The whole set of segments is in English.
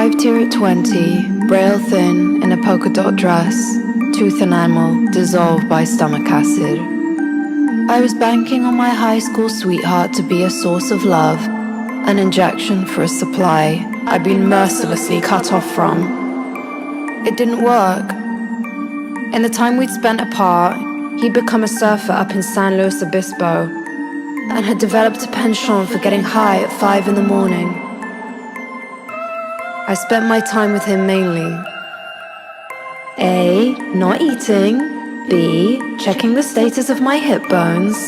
arrived here at 20, braille thin, in a polka dot dress, tooth enamel dissolved by stomach acid. I was banking on my high school sweetheart to be a source of love, an injection for a supply I'd been mercilessly cut off from. It didn't work. In the time we'd spent apart, he'd become a surfer up in San Luis Obispo and had developed a penchant for getting high at 5 in the morning. I spent my time with him mainly A. Not eating, B. Checking the status of my hip bones,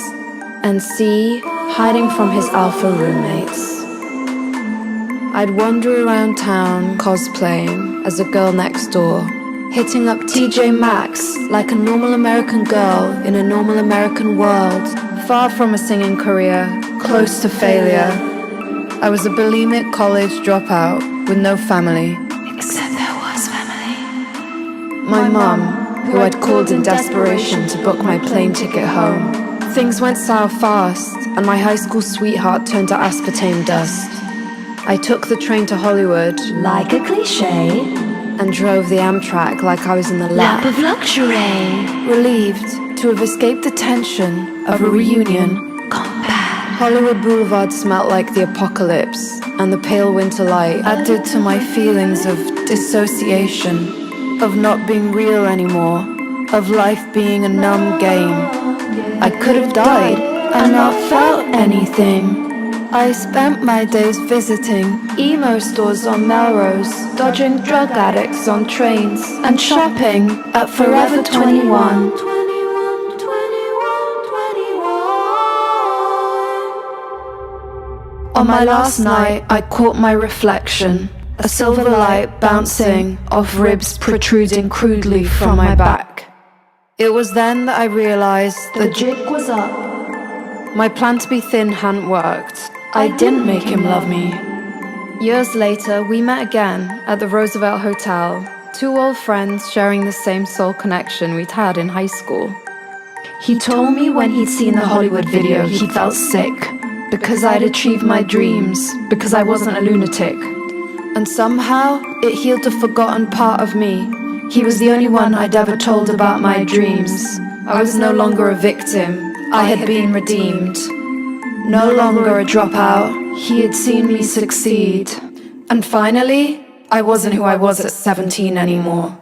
and C. Hiding from his alpha roommates. I'd wander around town cosplaying as a girl next door, hitting up TJ Maxx like a normal American girl in a normal American world, far from a singing career, close to failure. I was a bulimic college dropout with no family. Except there was family. My mum, who I'd called in desperation to book my plane ticket home. Things went south fast, and my high school sweetheart turned to aspartame dust. I took the train to Hollywood, like a cliché, and drove the Amtrak like I was in the lap of luxury, relieved to have escaped the tension of a reunion. Compact. Hollywood Boulevard smelt like the apocalypse, and the pale winter light added to my feelings of dissociation, of not being real anymore, of life being a numb game. I could have died and not felt anything. I spent my days visiting emo stores on Melrose, dodging drug addicts on trains, and shopping at Forever 21. On my last night, I caught my reflection, a silver light bouncing off ribs protruding crudely from my back. It was then that I realized the jig was up. My plan to be thin hadn't worked. I didn't make him love me. Years later, we met again at the Roosevelt Hotel, two old friends sharing the same soul connection we'd had in high school. He told me when he'd seen the Hollywood video he felt sick, because I'd achieved my dreams, because I wasn't a lunatic. And somehow, it healed a forgotten part of me. He was the only one I'd ever told about my dreams. I was no longer a victim. I had been redeemed. No longer a dropout, he had seen me succeed. And finally, I wasn't who I was at 17 anymore.